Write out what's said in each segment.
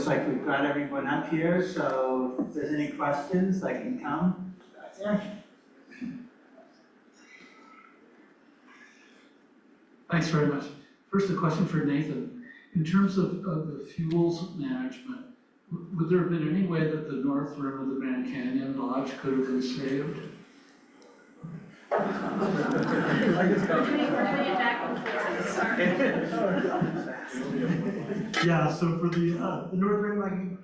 like we've got everyone up here, so if there's any questions, I can come. Yeah. Thanks very much. First, a question for Nathan. In terms of the fuels management, would there have been any way that the north rim of the Grand Canyon Lodge could have been saved? Yeah, so for the north rim,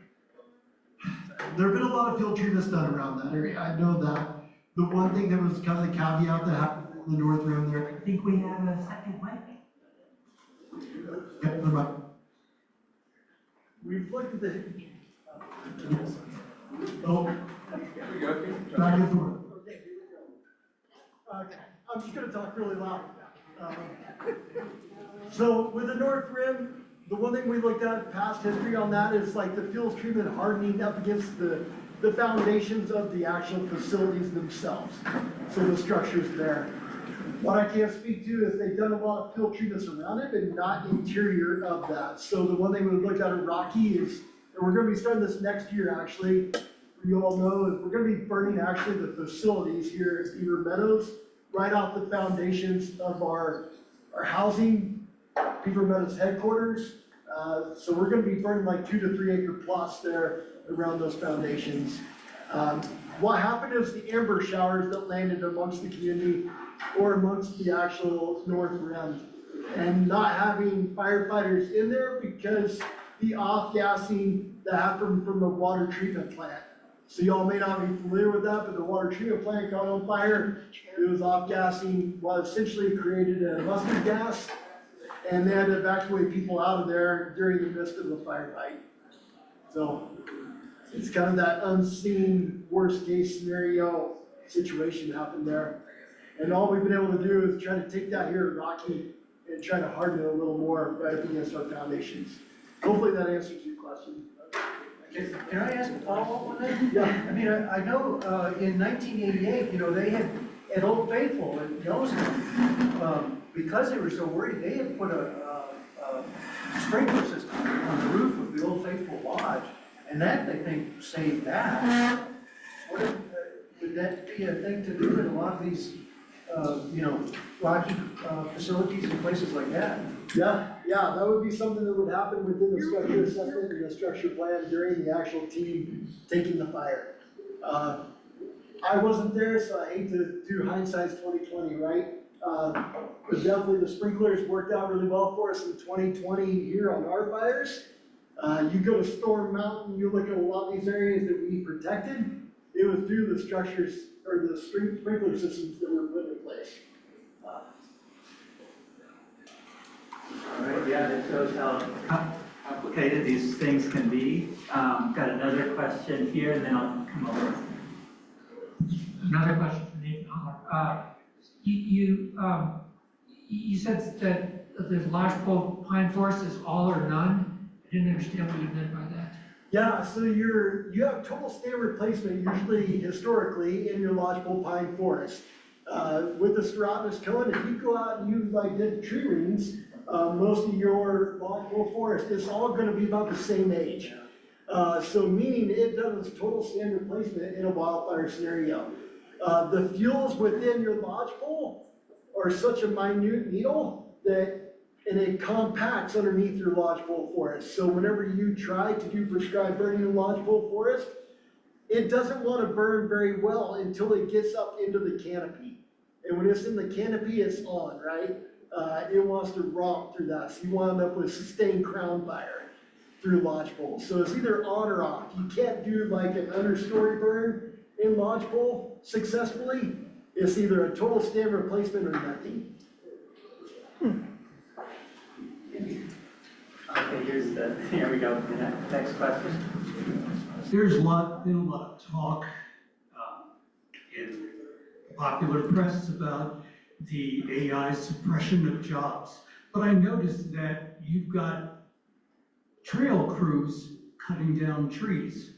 there have been a lot of field treatments done around that area. I know that. The one thing that was kind of the caveat that happened in the north rim there. I think we have a second mic. Yep, never mind. We've looked at the. Oh. Back and forth. Okay, I'm just gonna talk really loud. So with the north rim, the one thing we looked at past history on that is like the fuels treatment hardening up against the foundations of the actual facilities themselves. So the structures there. What I can't speak to is they've done a lot of field treatments around it, but not interior of that. So the one thing we looked at Rocky is, and we're gonna be starting this next year actually, you all know, is we're gonna be burning actually the facilities here at Beaver Meadows, right off the foundations of our housing, Beaver Meadows headquarters. So we're gonna be burning like 2 to 3 acre plots there around those foundations. What happened is the amber showers that landed amongst the community or amongst the actual north rim, and not having firefighters in there because the off-gassing that happened from the water treatment plant. So y'all may not be familiar with that, but the water treatment plant caught on fire. It was off-gassing what essentially created a mustard gas, and they had to evacuate people out of there during the midst of the firefight. So it's kind of that unseen worst case scenario situation happened there. And all we've been able to do is try to take that here at Rocky and try to harden it a little more right up against our foundations. Hopefully that answers your question. Can I ask a follow-up on that? Yeah. I mean, I know in 1988, you know, they had, at Old Faithful in Yellowstone, because they were so worried, they had put a sprinkler system on the roof of the Old Faithful Lodge, and that, they think, saved that. Would that be a thing to do in a lot of these, you know, lodging facilities and places like that? Yeah, that would be something that would happen within the structure assessment and the structure plan during the actual team taking the fire. I wasn't there, so I hate to do hindsight's 2020, right? But definitely the sprinklers worked out really well for us in 2020 here on our fires. You go to Storm Mountain, you look at a lot of these areas that we protected, it was due to the structures or the sprinkler systems that were put in place. All right, yeah, that shows how complicated these things can be. Got another question here, and then I'll come over. Another question for Nathan Holler. You said that the lodgepole pine forest is all or none. I didn't understand what you meant by that. Yeah, so you have total stand replacement usually historically in your lodgepole pine forest. With the Serotinus cone, if you go out and you like did tree rings, most of your lodgepole forest is all gonna be about the same age. So meaning it does total stand replacement in a wildfire scenario. The fuels within your lodgepole are such a minute needle that, and it compacts underneath your lodgepole forest. So whenever you try to do prescribed burning in lodgepole forest, it doesn't want to burn very well until it gets up into the canopy. And when it's in the canopy, it's on, right? It wants to romp through that. So you wind up with sustained crown fire through lodgepole. So it's either on or off. You can't do like an understory burn in lodgepole successfully. It's either a total stand replacement or nothing. Okay, here we go. Next question. There's been a lot of talk in popular press about the AI suppression of jobs. But I noticed that you've got trail crews cutting down trees.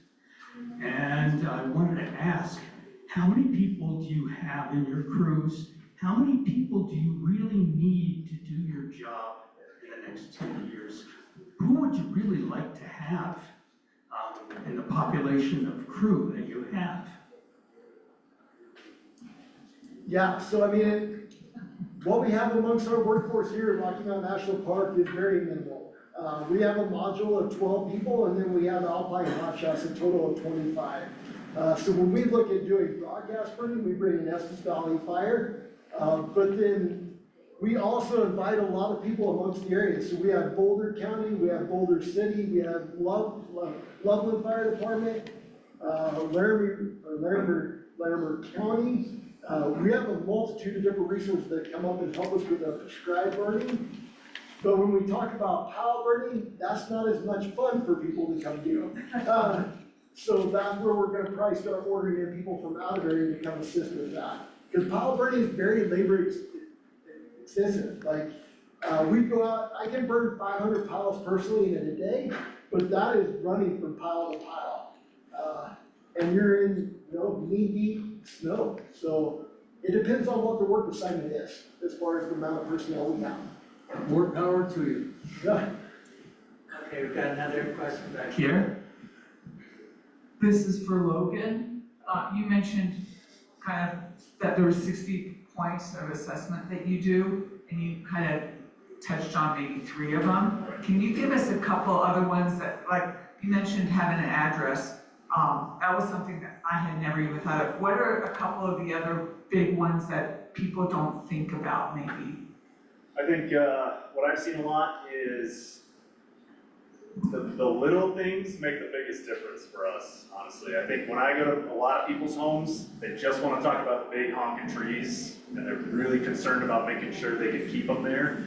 And I wanted to ask, how many people do you have in your crews? How many people do you really need to do your job in the next 10 years? Who would you really like to have population of crew that you have? Yeah, so I mean, what we have amongst our workforce here at Rocky Mountain National Park is very minimal. We have a module of 12 people, and then we have Alpine Hot Shots, a total of 25. So when we look at doing broadcast burning, we bring in Estes Valley Fire, but then we also invite a lot of people amongst the area. So we have Boulder County, we have Boulder City, we have Loveland Fire Department, Larimer County. We have a multitude of different resources that come up and help us with prescribed burning. But when we talk about pile burning, that's not as much fun for people to come do. So that's where we're gonna probably start ordering in people from out of area to come assist with that. Because pile burning is very labor extensive. Like, we go out, I can burn 500 piles personally in a day, but that is running from pile to pile. And you're in, knee-deep snow. So it depends on what the work assignment is, as far as the amount of personnel we have. More power to you. Yeah. Okay, we've got another question back here. This is for Logan. You mentioned kind of that there were 60 points of assessment that you do, and you kind of touched on maybe 3 of them. Can you give us a couple other ones that, like, you mentioned having an address. That was something that I had never even thought of. What are a couple of the other big ones that people don't think about maybe? I think what I've seen a lot is the little things make the biggest difference for us, honestly. I think when I go to a lot of people's homes, they just want to talk about the big honking trees, and they're really concerned about making sure they can keep them there.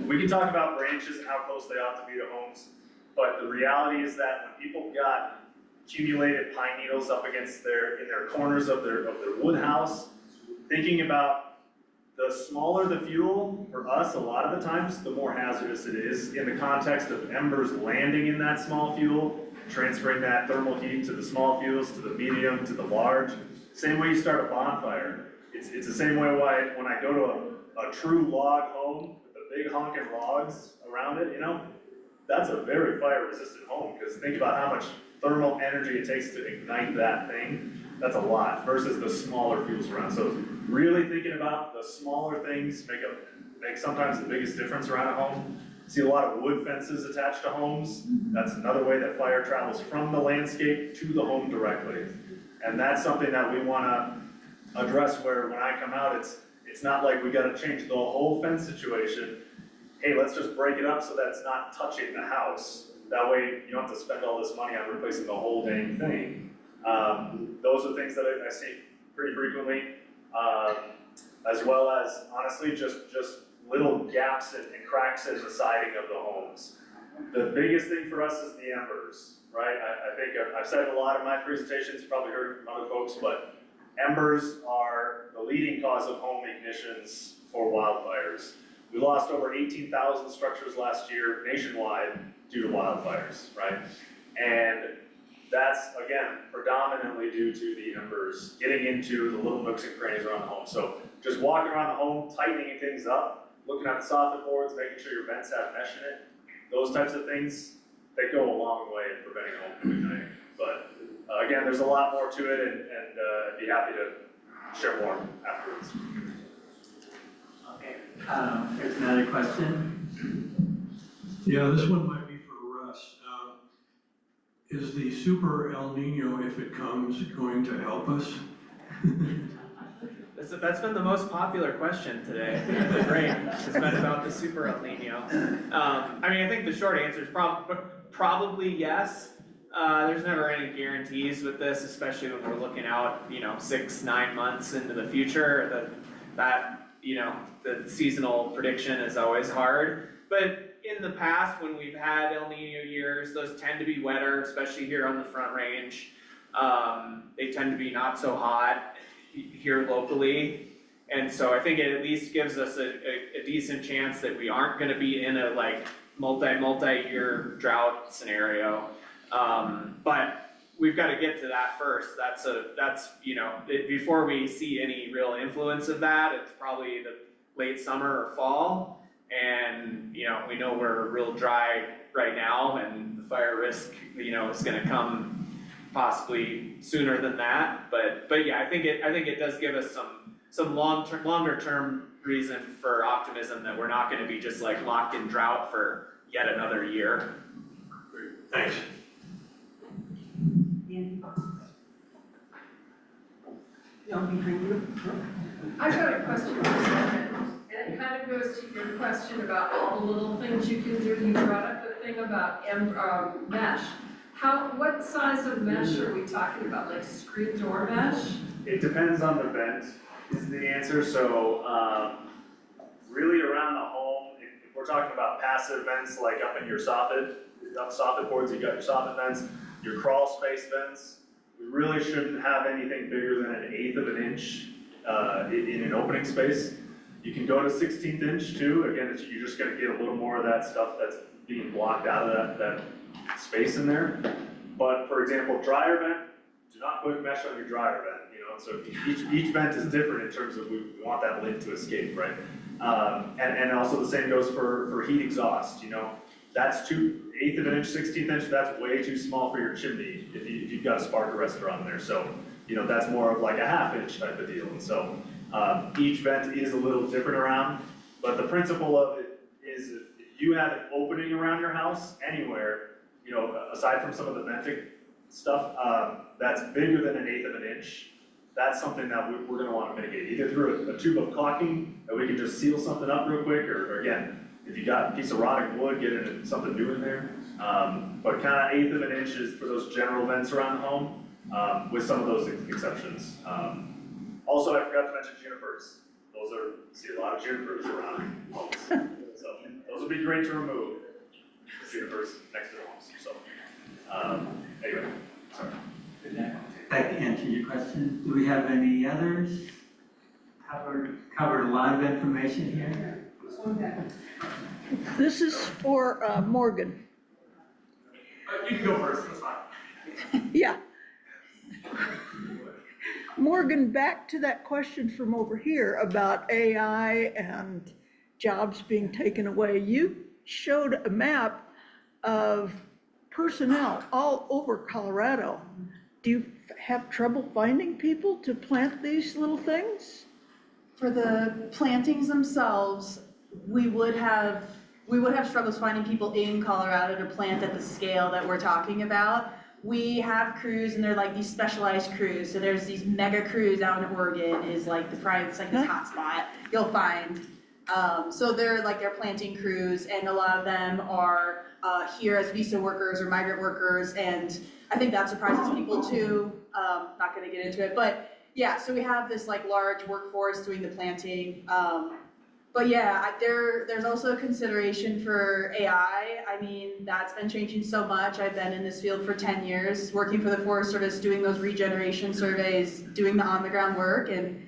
We can talk about branches and how close they ought to be to homes, but the reality is that when people got accumulated pine needles up against in their corners of their wood house, thinking about the smaller the fuel, for us, a lot of the times, the more hazardous it is in the context of embers landing in that small fuel, transferring that thermal heat to the small fuels, to the medium, to the large. Same way you start a bonfire. It's the same way when I go to a true log home with the big honking logs around it, that's a very fire resistant home, because think about how much thermal energy it takes to ignite that thing. That's a lot versus the smaller fuels around. So really thinking about the smaller things make sometimes the biggest difference around a home. See a lot of wood fences attached to homes. That's another way that fire travels from the landscape to the home directly. And that's something that we want to address, where when I come out, it's not like we got to change the whole fence situation. Hey, let's just break it up so that it's not touching the house. That way you don't have to spend all this money on replacing the whole dang thing. Those are things that I see pretty frequently, as well as, honestly, just little gaps and cracks in the siding of the homes. The biggest thing for us is the embers, right? I think I've said in a lot of my presentations, you've probably heard it from other folks, but embers are the leading cause of home ignitions for wildfires. We lost over 18,000 structures last year nationwide due to wildfires, right? And that's, again, predominantly due to the embers getting into the little nooks and crannies around the home. So just walking around the home, tightening things up, looking at the soffit boards, making sure your vents have mesh in it, those types of things, they go a long way in preventing home from igniting. But again, there's a lot more to it, and I'd be happy to share more afterwards. Okay, there's another question. Yeah, this one might be for Russ. Is the super El Nino, if it comes, going to help us? That's been the most popular question today. The break has been about the super El Nino. I think the short answer is probably yes. There's never any guarantees with this, especially when we're looking out, 6-9 months into the future. The seasonal prediction is always hard. But in the past, when we've had El Nino years, those tend to be wetter, especially here on the Front Range. They tend to be not so hot here locally. And so I think it at least gives us a decent chance that we aren't going to be in a multi-year drought scenario. But we've got to get to that first. Before we see any real influence of that, it's probably the late summer or fall. And, we know we're real dry right now, and the fire risk, is going to come possibly sooner than that, but yeah, I think it does give us some longer term reason for optimism that we're not gonna be just like locked in drought for yet another year. Thanks. I've got a question for a second, and it kind of goes to your question about all the little things you can do. You brought up the thing about mesh. What size of mesh are we talking about, like screen door mesh? It depends on the vent is the answer, so, really around the home, if we're talking about passive vents, like up in your soffit boards, you got your soffit vents, your crawl space vents, we really shouldn't have anything bigger than 1/8 of an inch, in an opening space. You can go to 16th inch too, again, you're just gonna get a little more of that stuff that's being blocked out of that space in there. But for example, dryer vent, do not put mesh on your dryer vent, you know, so each vent is different in terms of we want that lid to escape, right? And also the same goes for heat exhaust, you know, that's 1/8 of an inch, 16th inch, that's way too small for your chimney if you've got a spark arrestor on there, so, you know, that's more of like a 1/2 inch type of deal, and so, each vent is a little different around, but the principle of it is if you have an opening around your house anywhere, you know, aside from some of the venting stuff, that's bigger than 1/8 of an inch, that's something that we're gonna wanna mitigate, either through a tube of caulking, that we can just seal something up real quick, or again, if you got a piece of rotting wood, get something new in there. But kinda 1/8 of an inch is for those general vents around the home, with some of those exceptions. Also, I forgot to mention junipers. See a lot of junipers around homes. So those would be great to remove, junipers next to the homes, so. Anyway, sorry. That answered your question. Do we have any others? Covered a lot of information here. This is for Morgan. You can go first, that's fine. Yeah. Morgan, back to that question from over here about AI and jobs being taken away. You showed a map of personnel all over Colorado. Do you have trouble finding people to plant these little things? For the plantings themselves, we would have struggles finding people in Colorado to plant at the scale that we're talking about. We have crews, and they're like these specialized crews. So there's these mega crews out in Oregon is like the prime, it's like this hot spot you'll find. So they're planting crews, and a lot of them are here as visa workers or migrant workers, and I think that surprises people too. Not gonna get into it, but yeah, so we have this like large workforce doing the planting. But yeah, there's also a consideration for AI. I mean, that's been changing so much. I've been in this field for 10 years, working for the Forest Service, doing those regeneration surveys, doing the on-the-ground work, and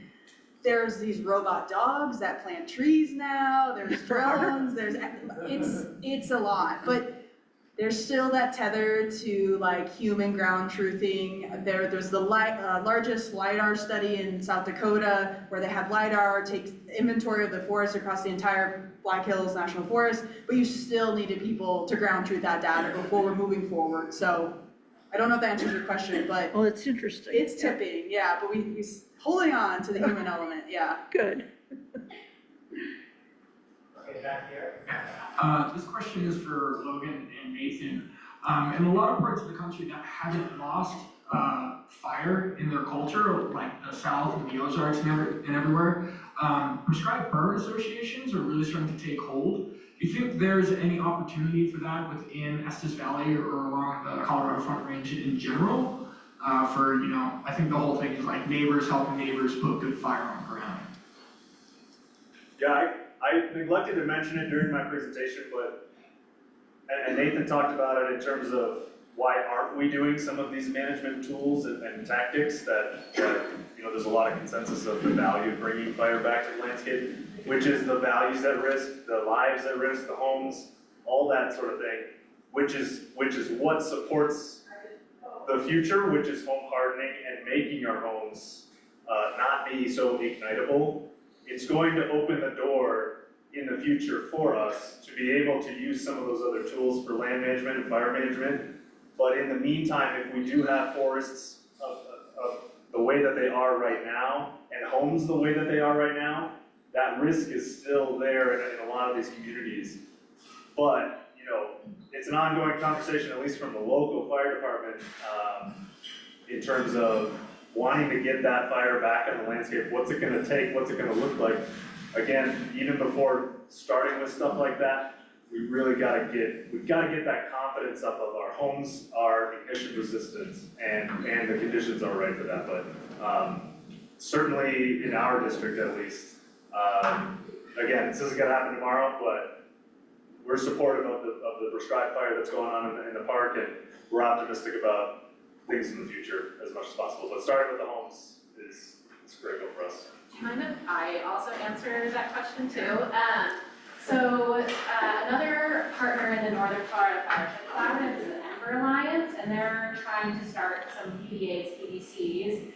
there's these robot dogs that plant trees now, there's drones, it's a lot, but there's still that tether to like human ground truthing. There's the largest LiDAR study in South Dakota where they have LiDAR take inventory of the forest across the entire Black Hills National Forest, but you still needed people to ground truth that data before we're moving forward. So I don't know if that answers your question, but Well, it's interesting. it's tipping, yeah, but we holding on to the human element, yeah. Good. Okay, back here. This question is for Logan and Nathan. In a lot of parts of the country that haven't lost fire in their culture, like the South and the Ozarks and everywhere, prescribed burn associations are really starting to take hold. Do you think there's any opportunity for that within Estes Valley or along the Colorado Front Range in general? I think the whole thing is like neighbors helping neighbors put good fire on the ground. Yeah, I neglected to mention it during my presentation, and Nathan talked about it in terms of why aren't we doing some of these management tools and tactics that there's a lot of consensus of the value of bringing fire back to the landscape, which is the values at risk, the lives at risk, the homes, all that sort of thing, which is what supports the future, which is home hardening and making our homes not be so ignitable. It's going to open the door in the future for us to be able to use some of those other tools for land management and fire management, But in the meantime, if we do have forests of the way that they are right now, and homes the way that they are right now, that risk is still there in a lot of these communities. But, you know, it's an ongoing conversation, at least from the local fire department, in terms of wanting to get that fire back in the landscape. What's it gonna take? What's it gonna look like? Again, even before starting with stuff like that, we've gotta get that confidence up of our homes are ignition resistant and the conditions are right for that. But certainly in our district at least, again, this isn't gonna happen tomorrow, but we're supportive of the prescribed fire that's going on in the park, and we're optimistic about things in the future as much as possible. But starting with the homes is critical for us. Do you mind if I also answer that question too? Another partner in the Northern Florida Fire Collaborative is the Ember Alliance, and they're trying to start some PDAs, PDCs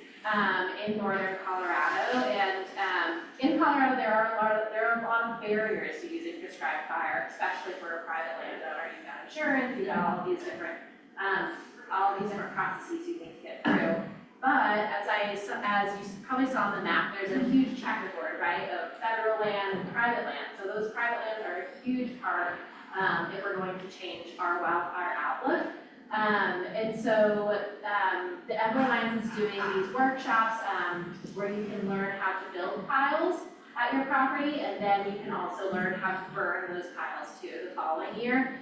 in northern Colorado. And in Colorado, there are a lot of barriers to using prescribed fire, especially for a private landowner. You've got insurance, you've got all of these different processes you need to get through. But as you probably saw on the map, there's a huge checkerboard, right, of federal land and private land. So those private lands are a huge part if we're going to change our wildfire outlook. And so the Ember Alliance is doing these workshops where you can learn how to build piles at your property, and then you can also learn how to burn those piles too the following year.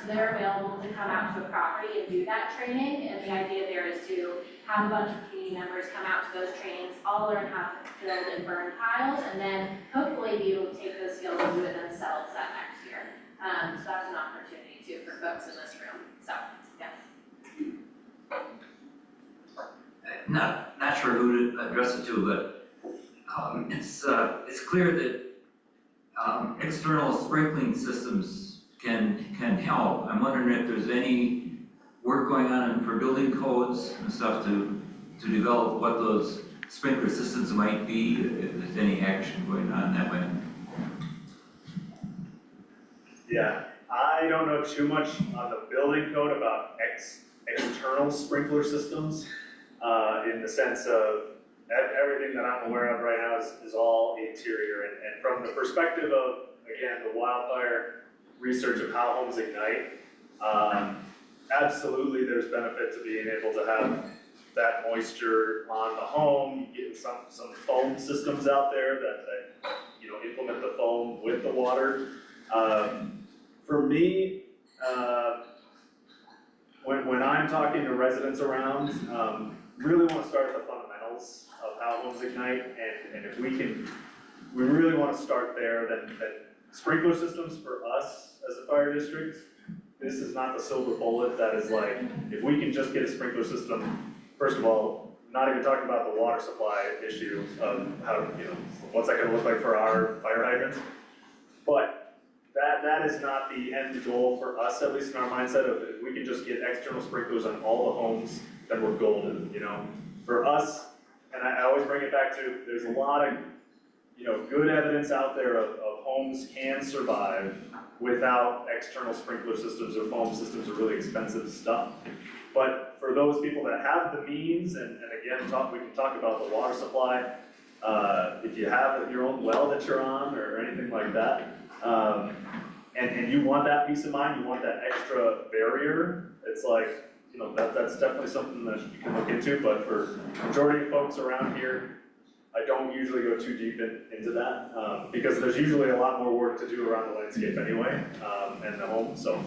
So they're available to come out to a property and do that training, and the idea there is to have a bunch of community members come out to those trainings, all learn how to build and burn piles, and then hopefully be able to take those skills and do it themselves that next year. So that's an opportunity too for folks in this room, so, yeah. Not sure who to address it to, but it's clear that external sprinkling systems can help. I'm wondering if there's any work going on for building codes and stuff to develop what those sprinkler systems might be, if there's any action going on that way. Yeah, I don't know too much on the building code about external sprinkler systems, in the sense of everything that I'm aware of right now is all interior. And from the perspective of, again, the wildfire research of how homes ignite, absolutely there's benefit to being able to have that moisture on the home. You get some foam systems out there that you know, implement the foam with the water. For me, when I'm talking to residents around, really want to start at the fundamentals of how homes ignite, and if we really want to start there, then sprinkler systems for us as a fire district, this is not the silver bullet that is like, if we can just get a sprinkler system, first of all, not even talking about the water supply issue of how, you know, what's that gonna look like for our fire hydrants, but that is not the end goal for us, at least in our mindset of if we can just get external sprinklers on all the homes, then we're golden, you know. For us, and I always bring it back to, there's a lot of, you know, good evidence out there of homes can survive without external sprinkler systems or foam systems or really expensive stuff. But for those people that have the means, and again, we can talk about the water supply, if you have your own well that you're on or anything like that, and you want that peace of mind, you want that extra barrier, it's like, you know, that's definitely something that you can look into. But for majority of folks around here, I don't usually go too deep into that, because there's usually a lot more work to do around the landscape anyway, and the home, so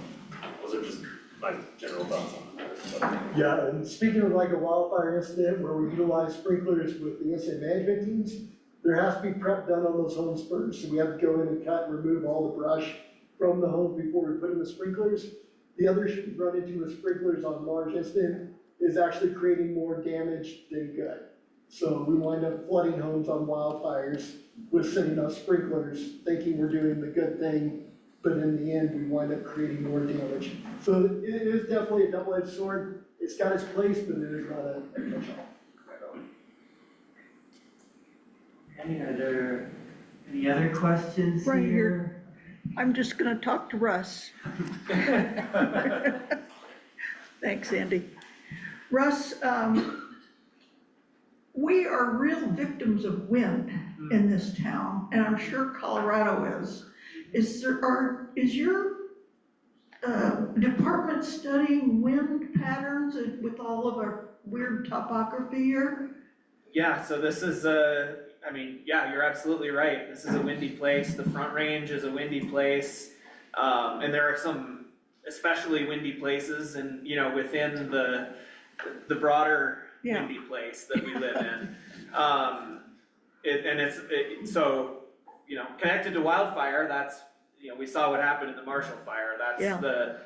those are just my general thoughts on that. Yeah, and speaking of like a wildfire incident where we utilize sprinklers with the incident management teams, there has to be prep done on those homes first. So we have to go in and cut and remove all the brush from the home before we put in the sprinklers. The other issue we run into with sprinklers on large incident is actually creating more damage than good. So we wind up flooding homes on wildfires with setting up sprinklers, thinking we're doing the good thing, but in the end, we wind up creating more damage. So it is definitely a double-edged sword. It's got its place, but it is not a catch-all. Any other questions Right here? here. I'm just gonna talk to Russ. Thanks, Andy. Russ, we are real victims of wind in this town, and I'm sure Colorado is. Is your department studying wind patterns with all of our weird topography here? Yeah, so this is yeah, you're absolutely right. This is a windy place. The Front Range is a windy place. And there are some especially windy places and, within the broader windy place that we live in. So, connected to wildfire, that's, we saw what happened in the Marshall Fire. That's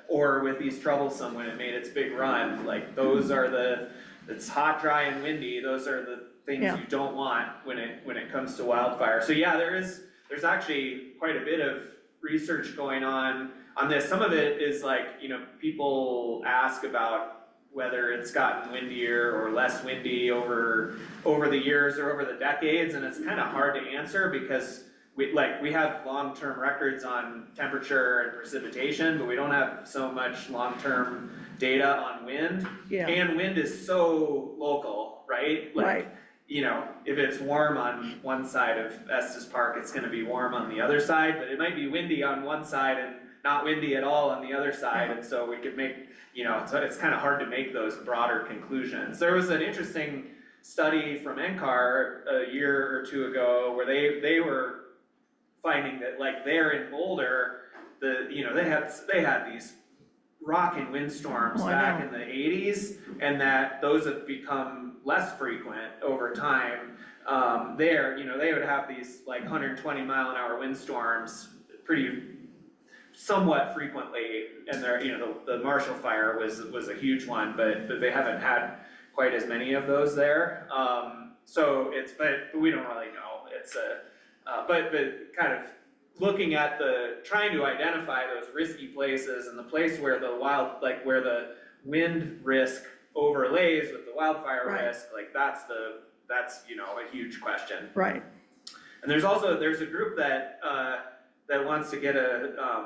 or with East Troublesome when it made its big run, like those are it's hot, dry, and windy. Those are the things you don't want when it comes to wildfire. So yeah, there's actually quite a bit of research going on this. Some of it is like, people ask about whether it's gotten windier or less windy over the years or over the decades, and it's kind of hard to answer because we have long-term records on temperature and precipitation, but we don't have so much long-term data on wind. Yeah. And wind is so local, right? Right. If it's warm on one side of Estes Park, it's gonna be warm on the other side, but it might be windy on one side and not windy at all on the other side, and so we could make, so it's kind of hard to make those broader conclusions. There was an interesting study from NCAR a year or two ago where they were finding that, like, there in Boulder, they had these rocking windstorms back in the 80s, and that those have become less frequent over time. They would have these like 120 mile an hour windstorms somewhat frequently, and the Marshall Fire was a huge one, but they haven't had quite as many of those there. But we don't really know. It's but kind of looking at trying to identify those risky places and the place where where the wind risk overlays with the wildfire risk, like that's a huge question. Right. And there's a group that wants to get a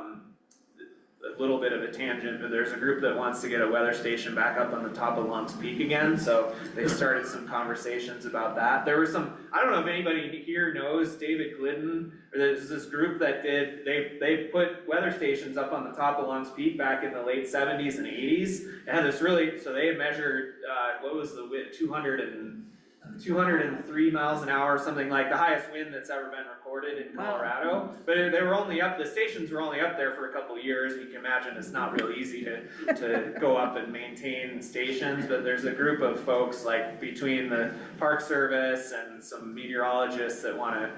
little bit of a tangent, but there's a group that wants to get a weather station back up on the top of Lumps Peak again, so they started some conversations about that. There were I don't know if anybody here knows David Glidden, or there's this group that they put weather stations up on the top of Lumps Peak back in the late 70s and 80s. It had this so they measured, what was the wind, 203 miles an hour, something like the highest wind that's ever been recorded in Colorado. But the stations were only up there for a couple of years, and you can imagine it's not real easy to go up and maintain stations, but there's a group of folks, like between the Park Service and some meteorologists that want to,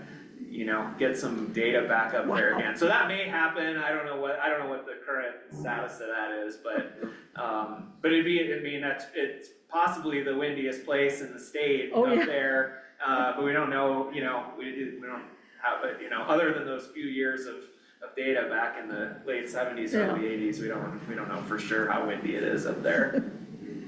get some data back up there again. So that may happen. I don't know what the current status of that is, but it's possibly the windiest place in the state up there. But we don't know, we don't have, other than those few years of data back in the late 70s, early 80s, we don't know for sure how windy it is up there.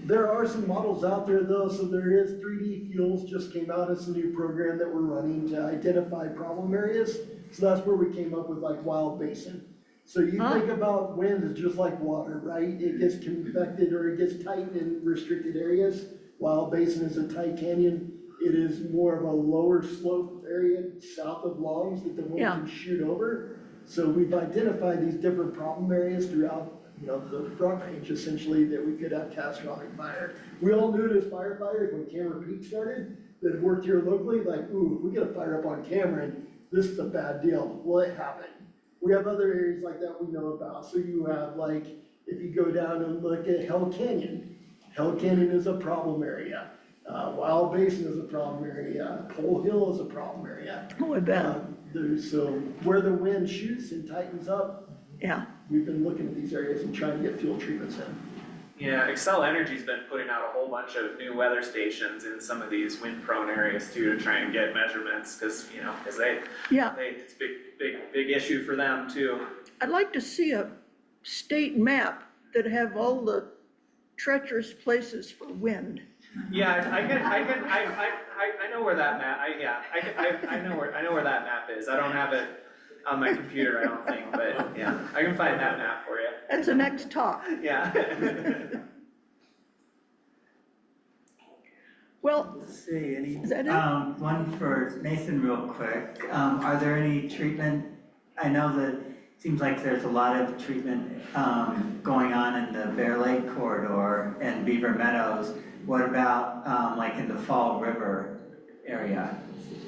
There are some models out there though, so there is 3D Fuels just came out as a new program that we're running to identify problem areas. So that's where we came up with like Wild Basin. So you think about wind as just like water, right? It gets convected or it gets tight in restricted areas. Wild Basin is a tight canyon. It is more of a lower slope area south of Longs that the wind can shoot over. So we've identified these different problem areas throughout the Front Range essentially that we could have catastrophic fire. We all knew it as firefighters when Cameron Peak started, that worked here locally, like, ooh, if we get a fire up on Cameron, this is a bad deal. Well, it happened. We have other areas like that we know about. So you have like, if you go down and look at Hell Canyon is a problem area. Wild Basin is a problem area. Pole Hill is a problem area. Oh, I bet. So where the wind shoots and tightens up, we've been looking at these areas and trying to get fuel treatments in. Yeah, Xcel Energy's been putting out a whole bunch of new weather stations in some of these wind-prone areas too, to try and get measurements, because it's a big issue for them too. I'd like to see a state map that have all the treacherous places for wind. Yeah, I know where that map. I know where that map is. I don't have it on my computer, I don't think, but yeah, I can find that map for you. That's the next talk. Yeah. Well, Let's see, any, Is that it? one for Nathan real quick. Are there any treatment, I know that it seems like there's a lot of treatment, going on in the Bear Lake corridor and Beaver Meadows. What about, like in the Fall River area?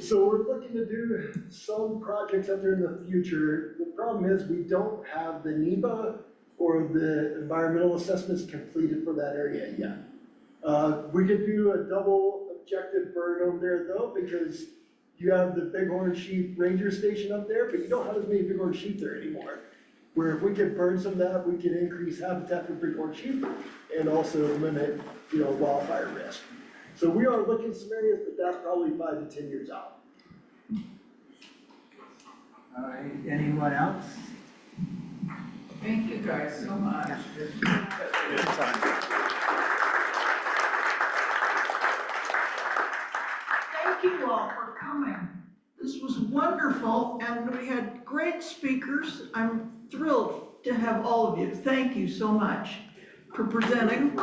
So we're looking to do some projects up there in the future. The problem is we don't have the NEPA or the environmental assessments completed for that area yet. We could do a double objective burn over there though, because you have the Bighorn Sheep Ranger Station up there, but you don't have as many Bighorn sheep there anymore. Where if we could burn some of that, we could increase habitat for Bighorn sheep and also limit, wildfire risk. So we are looking at some areas, but that's probably 5 to 10 years out. All right, anyone else? Thank you guys so much. thank you all for coming. This was wonderful, and we had great speakers. I'm thrilled to have all of you. Thank you so much for presenting.